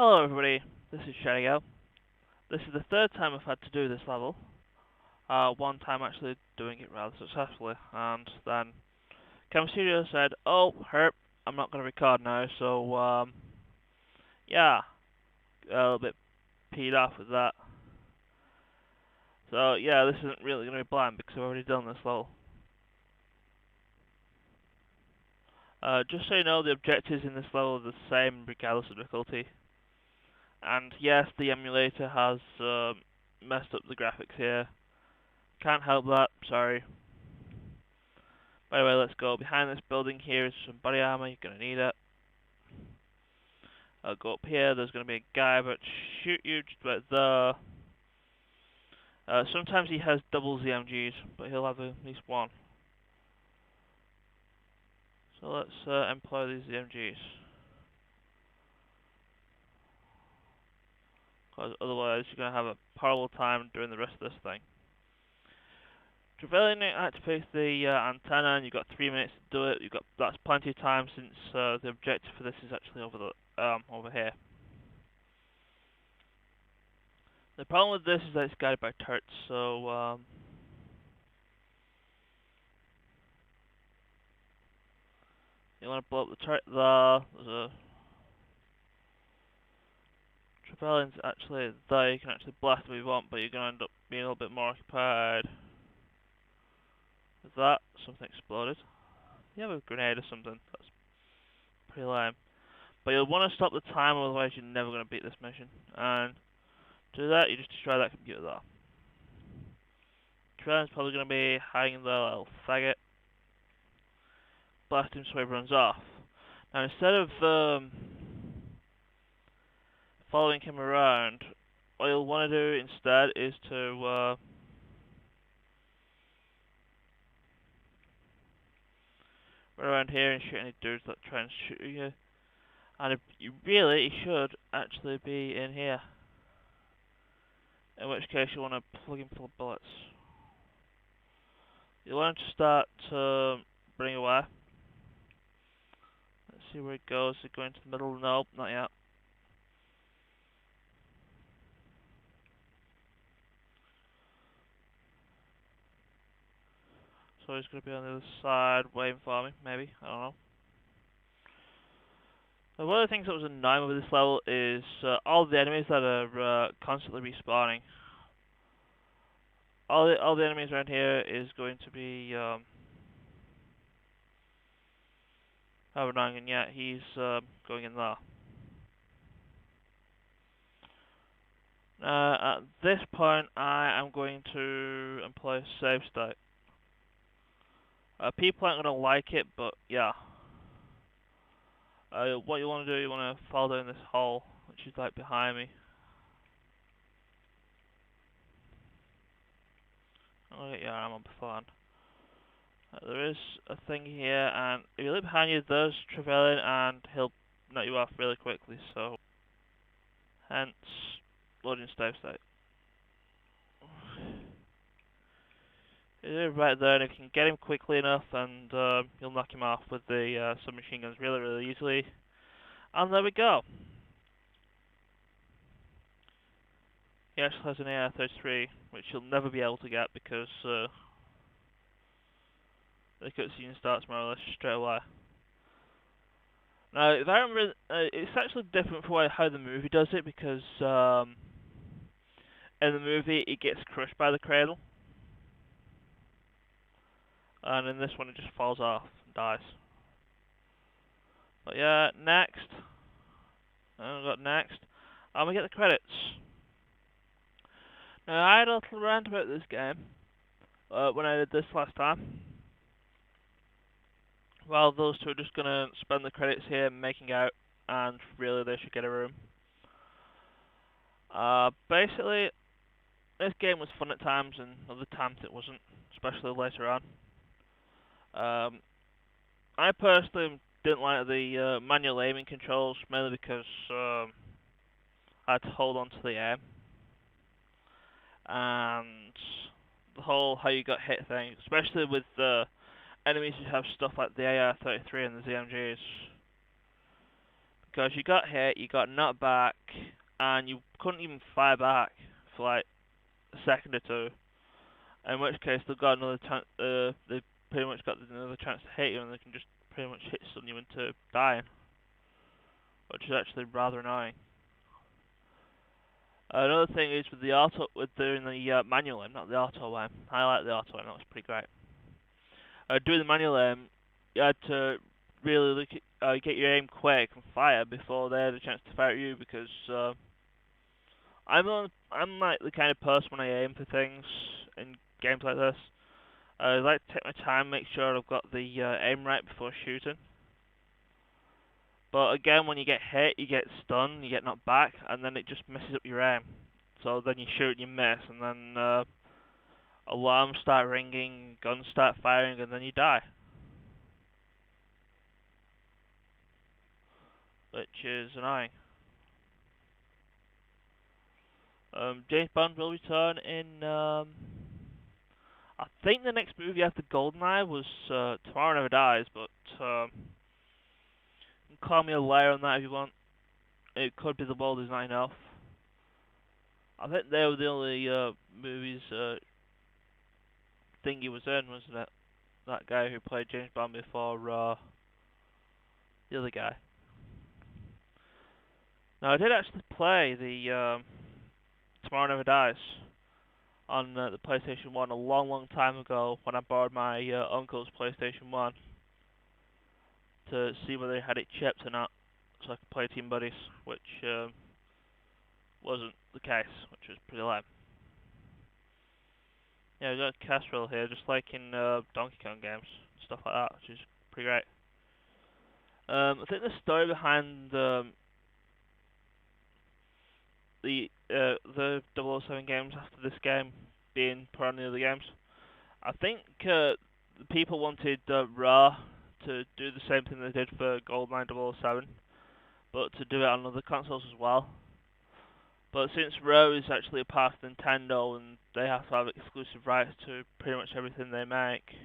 Hello everybody, this is Shaggy. This is the third time I've had to do this level. One time actually doing it rather successfully, and then Cam Studio said, "Oh, herp, I'm not going to record now," so yeah, a little bit peed off with that. So yeah, this isn't really going to be blind because I've already done this level. Just so you know, the objectives in this level are the same regardless of difficulty. And yes, the emulator has messed up the graphics here. Can't help that, sorry. By the way, let's go. Behind this building here is some body armor, you're going to need it. I'll go up here, there's going to be a guy about to shoot you just about there. Sometimes he has double ZMGs, but he'll have at least one. So let's employ these ZMGs. Because otherwise you're going to have a horrible time during the rest of this thing. Trevelyan activates the antenna, and you've got 3 minutes to do it. That's plenty of time since the objective for this is actually over here. The problem with this is that it's guided by turrets, so you want to blow up the turret there. There's a Trevelyan's actually there. You can actually blast if you want, but you're going to end up being a little bit more occupied with that. Something exploded. You have a grenade or something. That's pretty lame. But you'll want to stop the timer, otherwise you're never going to beat this mission. And to do that, you just destroy that computer there. Trevelyan's probably going to be hiding there, little faggot. Blast him so he runs off. Now instead of following him around, what you'll want to do instead is to run around here and shoot any dudes that try and shoot you. And if you should actually be in here. In which case you want to plug him full of bullets. You want to start to bring away. Let's see where it goes. Is it going to the middle? Nope, not yet. So he's going to be on the other side waiting for me, maybe. I don't know. Now, one of the things that was annoying with this level is all the enemies that are constantly respawning. All the enemies around here is going to be annoying, and yet he's going in there. At this point, I am going to employ save state. People aren't going to like it, but yeah. What you want to do, you want to fall down this hole, which is like behind me. I'm going to get your ammo beforehand. There is a thing here, and if you look behind you, there's Trevelyan, and he'll knock you off really quickly, so hence loading save state. He's right there, and if you can get him quickly enough, and you'll knock him off with the submachine guns really easily. And there we go. He actually has an AR-33, which you'll never be able to get because the cutscene starts more or less straight away. Now, if I remember, it's actually different from how the movie does it, because in the movie it gets crushed by the cradle. And in this one it just falls off and dies. But yeah, next. And we got next. And we get the credits. Now I had a little rant about this game when I did this last time. Well, those two are just gonna spend the credits here making out, and really they should get a room. Basically, this game was fun at times, and other times it wasn't, especially later on. I personally didn't like the manual aiming controls, mainly because I had to hold on to the aim. And the whole how you got hit thing, especially with the enemies who have stuff like the AR-33 and the ZMGs. because you got hit, you got knocked back, and you couldn't even fire back for like a second or two. In which case, they've got another chance. They pretty much got another chance to hit you, and they can just pretty much hit stun you into dying, which is actually rather annoying. Another thing is with the auto, with doing the manual aim, not the auto aim. I like the auto aim; that was pretty great. Doing the manual aim, you had to really look get your aim quick and fire before they had a chance to fire at you, because I'm like the kind of person when I aim for things in games like this. I like to take my time, make sure I've got the aim right before shooting. But again, when you get hit, you get stunned, you get knocked back, and then it just messes up your aim. So then you shoot and you miss, and then alarms start ringing, guns start firing, and then you die. Which is annoying. James Bond will return in, I think the next movie after GoldenEye was Tomorrow Never Dies, but you can call me a liar on that if you want. It could be The World Is Not Enough. I think they were the only movies thing he was in, wasn't it? That guy who played James Bond before the other guy. Now, I did actually play the Tomorrow Never Dies on the PlayStation 1 a long, long time ago when I borrowed my uncle's PlayStation 1 to see whether they had it chipped or not, so I could play Team Buddies, which wasn't the case, which was pretty lame. Yeah, we got a casserole here, just like in Donkey Kong games, stuff like that, which is pretty great. I think the story behind the 007 games after this game being put on the other games, I think the people wanted Raw to do the same thing they did for GoldenEye 007, but to do it on other consoles as well. But since Raw is actually a part of Nintendo and they have to have exclusive rights to pretty much everything they make,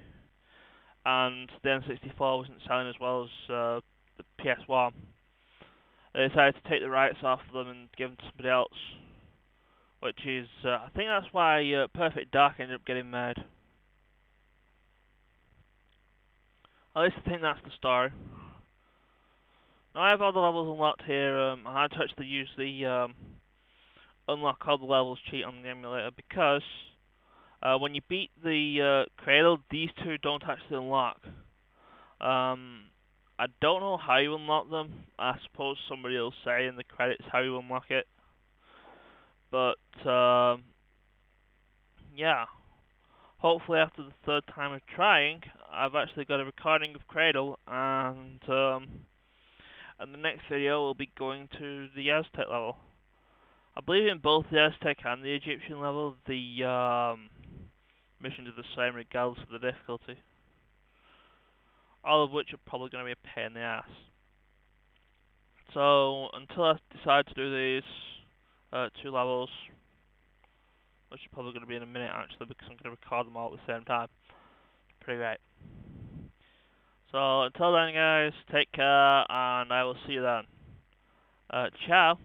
and the N64 wasn't selling as well as the PS1, they decided to take the rights off of them and give them to somebody else. Which is, I think that's why Perfect Dark ended up getting made. At least I think that's the story. Now I have all the levels unlocked here. I had to actually use the unlock all the levels cheat on the emulator, because when you beat the Cradle, these two don't actually unlock. I don't know how you unlock them. I suppose somebody will say in the credits how you unlock it. But yeah. Hopefully after the third time of trying, I've actually got a recording of Cradle, and the next video will be going to the Aztec level. I believe in both the Aztec and the Egyptian level, the missions are the same regardless of the difficulty. All of which are probably going to be a pain in the ass. So, until I decide to do these two levels, which is probably going to be in a minute actually, because I'm going to record them all at the same time. Pretty great. So, until then guys, take care, and I will see you then. Ciao.